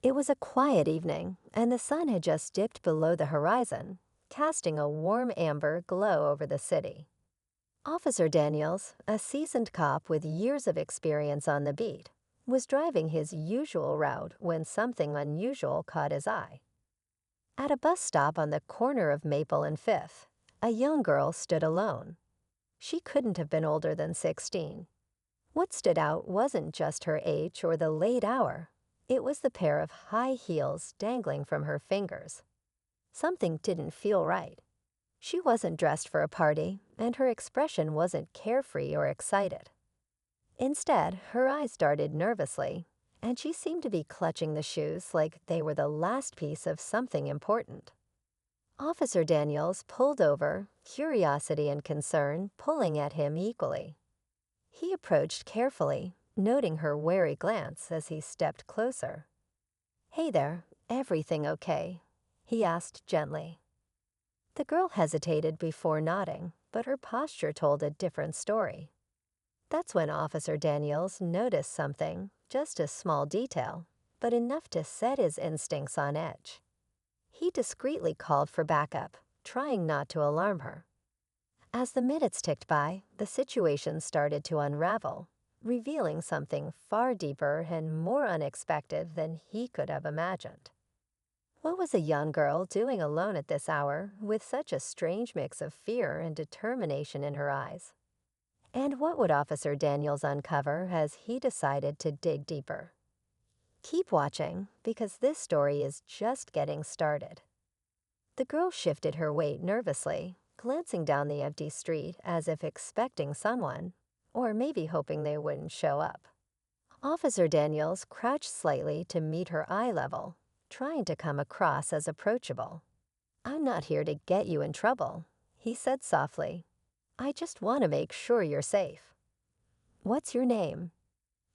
It was a quiet evening, and the sun had just dipped below the horizon, casting a warm amber glow over the city. Officer Daniels, a seasoned cop with years of experience on the beat, was driving his usual route when something unusual caught his eye. At a bus stop on the corner of Maple and Fifth, a young girl stood alone. She couldn't have been older than 16. What stood out wasn't just her age or the late hour. It was the pair of high heels dangling from her fingers. Something didn't feel right. She wasn't dressed for a party, and her expression wasn't carefree or excited. Instead, her eyes darted nervously, and she seemed to be clutching the shoes like they were the last piece of something important. Officer Daniels pulled over, curiosity and concern pulling at him equally. He approached carefully, noting her wary glance as he stepped closer. "Hey there, everything okay?" he asked gently. The girl hesitated before nodding, but her posture told a different story. That's when Officer Daniels noticed something, just a small detail, but enough to set his instincts on edge. He discreetly called for backup, trying not to alarm her. As the minutes ticked by, the situation started to unravel, revealing something far deeper and more unexpected than he could have imagined. What was a young girl doing alone at this hour with such a strange mix of fear and determination in her eyes? And what would Officer Daniels uncover as he decided to dig deeper? Keep watching, because this story is just getting started. The girl shifted her weight nervously, glancing down the empty street as if expecting someone, or maybe hoping they wouldn't show up. Officer Daniels crouched slightly to meet her eye level, trying to come across as approachable. "I'm not here to get you in trouble," he said softly. "I just want to make sure you're safe." "What's your name?"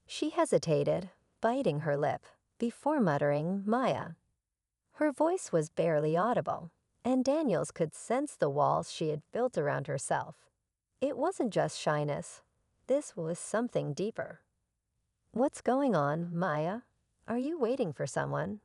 She hesitated, biting her lip, before muttering Maya. Her voice was barely audible, and Daniels could sense the walls she had built around herself. It wasn't just shyness. This was something deeper. "What's going on, Maya? Are you waiting for someone?"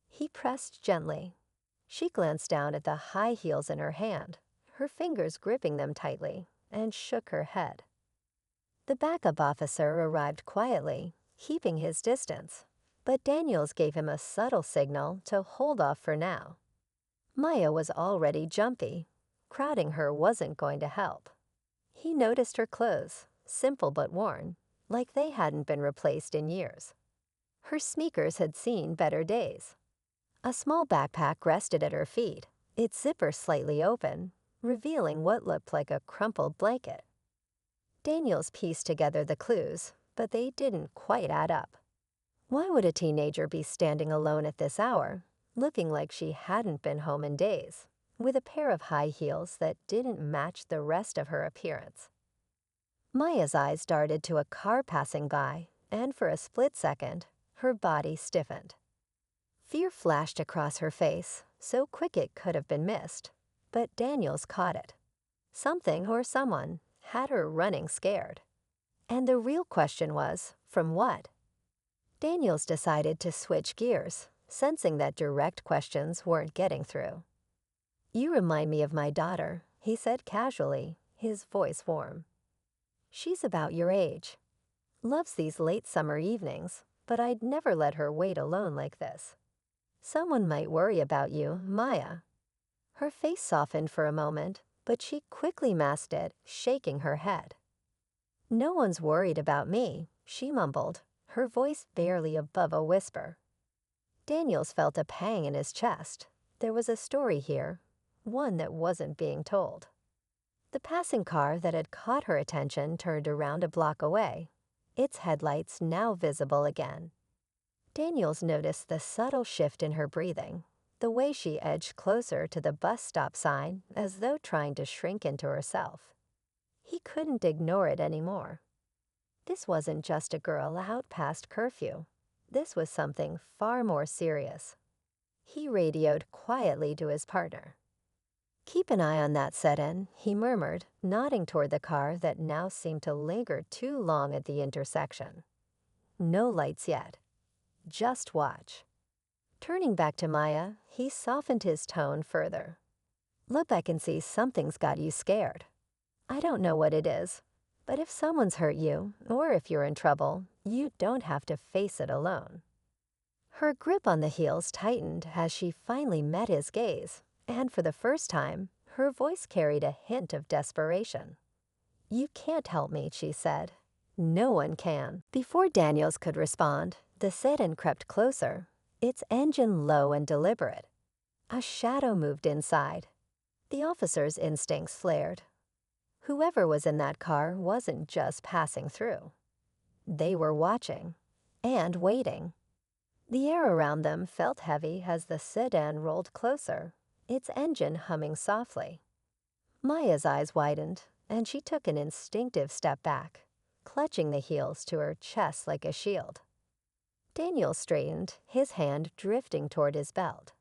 He pressed gently. She glanced down at the high heels in her hand, her fingers gripping them tightly, and shook her head. The backup officer arrived quietly, keeping his distance, but Daniels gave him a subtle signal to hold off for now. Maya was already jumpy. Crowding her wasn't going to help. He noticed her clothes, simple but worn, like they hadn't been replaced in years. Her sneakers had seen better days. A small backpack rested at her feet, its zipper slightly open, revealing what looked like a crumpled blanket. Daniels pieced together the clues, but they didn't quite add up. Why would a teenager be standing alone at this hour, looking like she hadn't been home in days, with a pair of high heels that didn't match the rest of her appearance? Maya's eyes darted to a car passing by, and for a split second, her body stiffened. Fear flashed across her face, so quick it could have been missed, but Daniels caught it. Something or someone had her running scared. And the real question was, from what? Daniels decided to switch gears, sensing that direct questions weren't getting through. "You remind me of my daughter," he said casually, his voice warm. "She's about your age. Loves these late summer evenings, but I'd never let her wait alone like this. Someone might worry about you, Maya." Her face softened for a moment, but she quickly masked it, shaking her head. "No one's worried about me," she mumbled, her voice barely above a whisper. Daniels felt a pang in his chest. There was a story here, one that wasn't being told. The passing car that had caught her attention turned around a block away, its headlights now visible again. Daniels noticed the subtle shift in her breathing, the way she edged closer to the bus stop sign as though trying to shrink into herself. He couldn't ignore it anymore. This wasn't just a girl out past curfew. This was something far more serious. He radioed quietly to his partner. "Keep an eye on that set-in," he murmured, nodding toward the car that now seemed to linger too long at the intersection. "No lights yet. Just watch." Turning back to Maya, he softened his tone further. Look, I can see something's got you scared. I don't know what it is, but if someone's hurt you, or if you're in trouble, you don't have to face it alone. Her grip on the heels tightened as she finally met his gaze, and for the first time, her voice carried a hint of desperation. You can't help me, she said. No one can. Before Daniels could respond, the sedan crept closer, its engine low and deliberate. A shadow moved inside. The officer's instincts flared. Whoever was in that car wasn't just passing through. They were watching and waiting. The air around them felt heavy as the sedan rolled closer, its engine humming softly. Maya's eyes widened, and she took an instinctive step back, clutching the heels to her chest like a shield. Daniel straightened, his hand drifting toward his belt.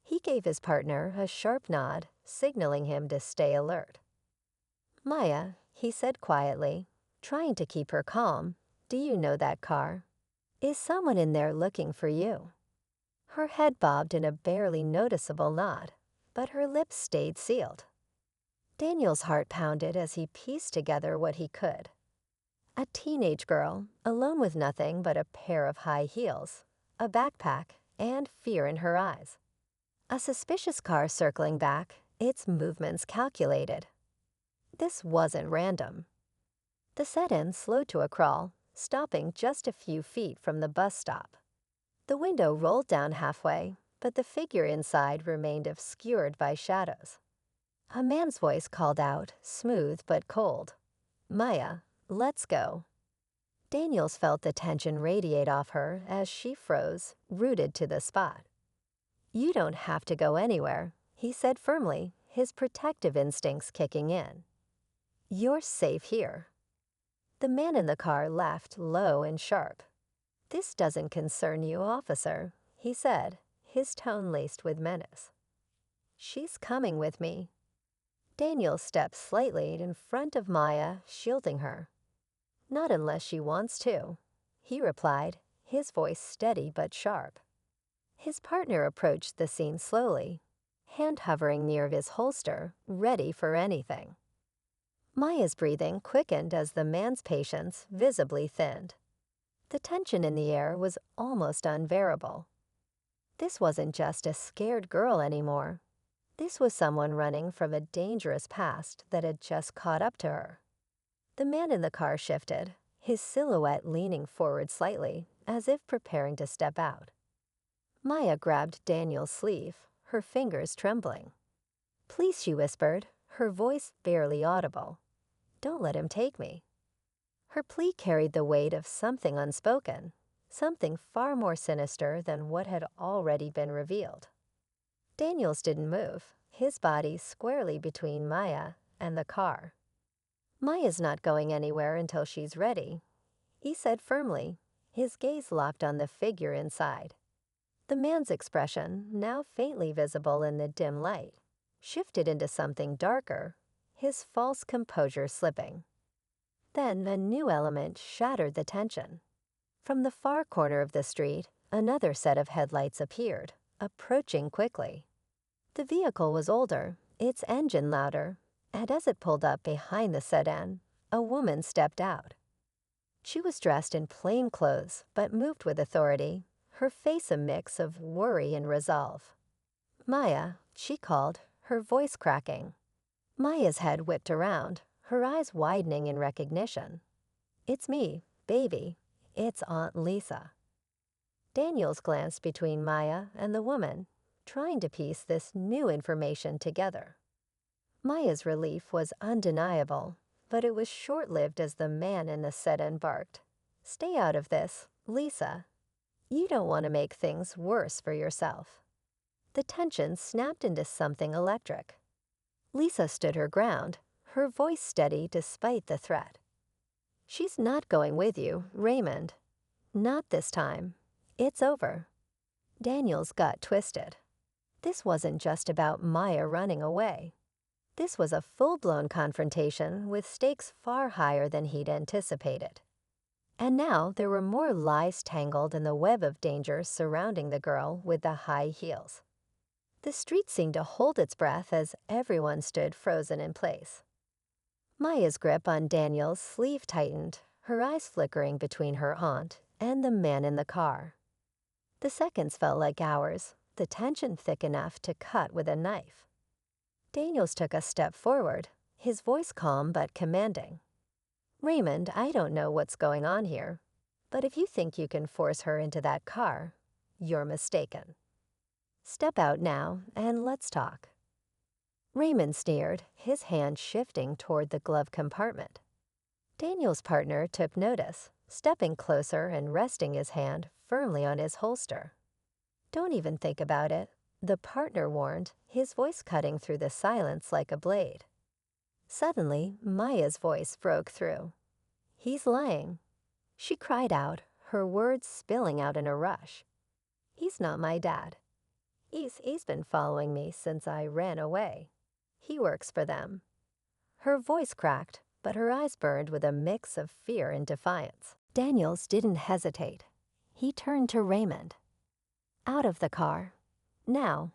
He gave his partner a sharp nod, signaling him to stay alert. Maya, he said quietly, trying to keep her calm, do you know that car? Is someone in there looking for you? Her head bobbed in a barely noticeable nod, but her lips stayed sealed. Daniel's heart pounded as he pieced together what he could. A teenage girl, alone with nothing but a pair of high heels, a backpack, and fear in her eyes. A suspicious car circling back, its movements calculated. This wasn't random. The sedan slowed to a crawl, stopping just a few feet from the bus stop. The window rolled down halfway, but the figure inside remained obscured by shadows. A man's voice called out, smooth but cold. Maya, let's go. Daniels felt the tension radiate off her as she froze, rooted to the spot. You don't have to go anywhere, he said firmly, his protective instincts kicking in. You're safe here. The man in the car laughed low and sharp. This doesn't concern you, officer, he said, his tone laced with menace. She's coming with me. Daniel stepped slightly in front of Maya, shielding her. Not unless she wants to, he replied, his voice steady but sharp. His partner approached the scene slowly, hand hovering near his holster, ready for anything. Maya's breathing quickened as the man's patience visibly thinned. The tension in the air was almost unbearable. This wasn't just a scared girl anymore. This was someone running from a dangerous past that had just caught up to her. The man in the car shifted, his silhouette leaning forward slightly, as if preparing to step out. Maya grabbed Daniel's sleeve, her fingers trembling. Please, she whispered, her voice barely audible. Don't let him take me. Her plea carried the weight of something unspoken, something far more sinister than what had already been revealed. Daniels didn't move, his body squarely between Maya and the car. Maya's not going anywhere until she's ready, he said firmly, his gaze locked on the figure inside. The man's expression, now faintly visible in the dim light, shifted into something darker, his false composure slipping. Then a new element shattered the tension. From the far corner of the street, another set of headlights appeared, approaching quickly. The vehicle was older, its engine louder, and as it pulled up behind the sedan, a woman stepped out. She was dressed in plain clothes, but moved with authority, her face a mix of worry and resolve. Maya, she called, her voice cracking. Maya's head whipped around, her eyes widening in recognition. It's me, baby. It's Aunt Lisa. Daniels glanced between Maya and the woman, trying to piece this new information together. Maya's relief was undeniable, but it was short-lived as the man in the sedan barked. Stay out of this, Lisa. You don't want to make things worse for yourself. The tension snapped into something electric. Lisa stood her ground, her voice steady despite the threat. She's not going with you, Raymond. Not this time. It's over. Daniel's gut twisted. This wasn't just about Maya running away. This was a full-blown confrontation with stakes far higher than he'd anticipated. And now there were more lies tangled in the web of dangers surrounding the girl with the high heels. The street seemed to hold its breath as everyone stood frozen in place. Maya's grip on Daniel's sleeve tightened, her eyes flickering between her aunt and the man in the car. The seconds felt like hours, the tension thick enough to cut with a knife. Daniels took a step forward, his voice calm but commanding. "Raymond, I don't know what's going on here, but if you think you can force her into that car, you're mistaken. Step out now and let's talk." Raymond sneered, his hand shifting toward the glove compartment. Daniel's partner took notice, stepping closer and resting his hand firmly on his holster. "Don't even think about it," the partner warned, his voice cutting through the silence like a blade. Suddenly, Maya's voice broke through. "He's lying." She cried out, her words spilling out in a rush. "He's not my dad. He's been following me since I ran away. He works for them." Her voice cracked, but her eyes burned with a mix of fear and defiance. Daniels didn't hesitate. He turned to Raymond. "Out of the car. Now."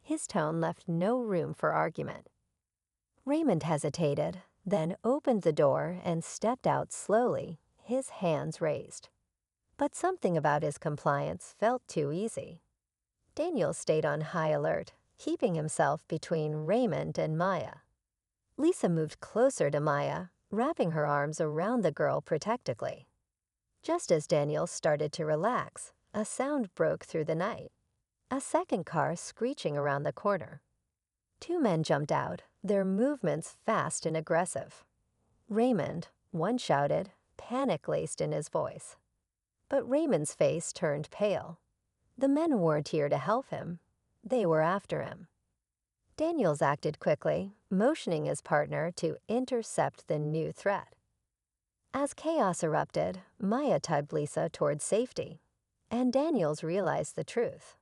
His tone left no room for argument. Raymond hesitated, then opened the door and stepped out slowly, his hands raised. But something about his compliance felt too easy. Daniel stayed on high alert, keeping himself between Raymond and Maya. Lisa moved closer to Maya, wrapping her arms around the girl protectively. Just as Daniel started to relax, a sound broke through the night. A second car screeching around the corner. Two men jumped out, their movements fast and aggressive. "Raymond," one shouted, panic laced in his voice. But Raymond's face turned pale. The men weren't here to help him. They were after him. Daniels acted quickly, motioning his partner to intercept the new threat. As chaos erupted, Maya tugged Lisa toward safety, and Daniels realized the truth.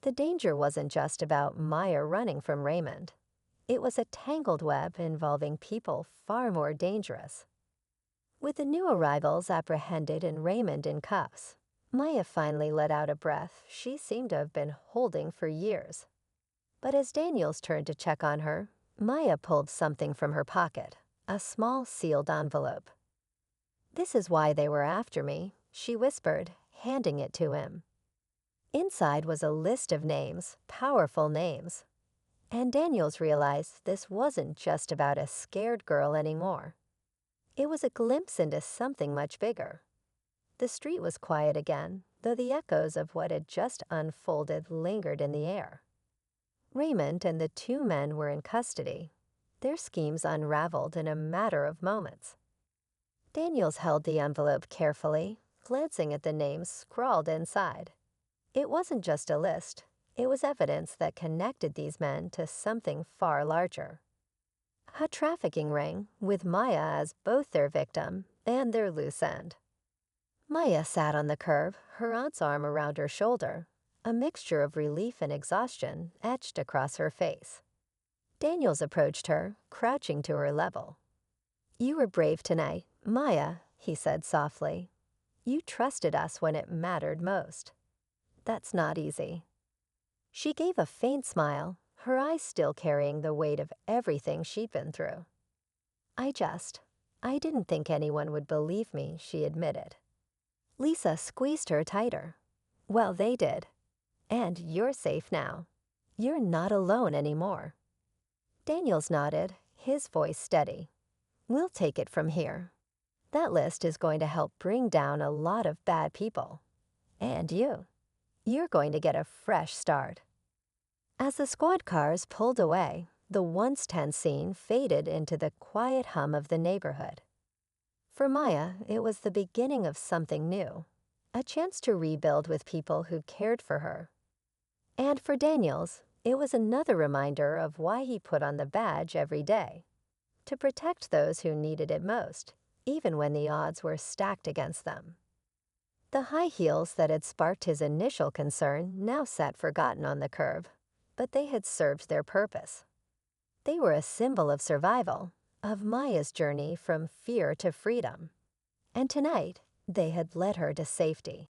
The danger wasn't just about Maya running from Raymond. It was a tangled web involving people far more dangerous. With the new arrivals apprehended and Raymond in cuffs, Maya finally let out a breath she seemed to have been holding for years. But as Daniels turned to check on her, Maya pulled something from her pocket, a small sealed envelope. "This is why they were after me," she whispered, handing it to him. Inside was a list of names, powerful names. And Daniels realized this wasn't just about a scared girl anymore. It was a glimpse into something much bigger. The street was quiet again, though the echoes of what had just unfolded lingered in the air. Raymond and the two men were in custody, their schemes unraveled in a matter of moments. Daniels held the envelope carefully, glancing at the names scrawled inside. It wasn't just a list, it was evidence that connected these men to something far larger. A trafficking ring, with Maya as both their victim and their loose end. Maya sat on the curb, her aunt's arm around her shoulder, a mixture of relief and exhaustion etched across her face. Daniels approached her, crouching to her level. "You were brave tonight, Maya," he said softly. "You trusted us when it mattered most. That's not easy." She gave a faint smile, her eyes still carrying the weight of everything she'd been through. I didn't think anyone would believe me," she admitted. Lisa squeezed her tighter. "Well, they did. And you're safe now. You're not alone anymore." Daniels nodded, his voice steady. "We'll take it from here. That list is going to help bring down a lot of bad people. And you. You're going to get a fresh start." As the squad cars pulled away, the once tense scene faded into the quiet hum of the neighborhood. For Maya, it was the beginning of something new, a chance to rebuild with people who cared for her. And for Daniels, it was another reminder of why he put on the badge every day, to protect those who needed it most, even when the odds were stacked against them. The high heels that had sparked his initial concern now sat forgotten on the curb, but they had served their purpose. They were a symbol of survival, of Maya's journey from fear to freedom. And tonight, They had led her to safety.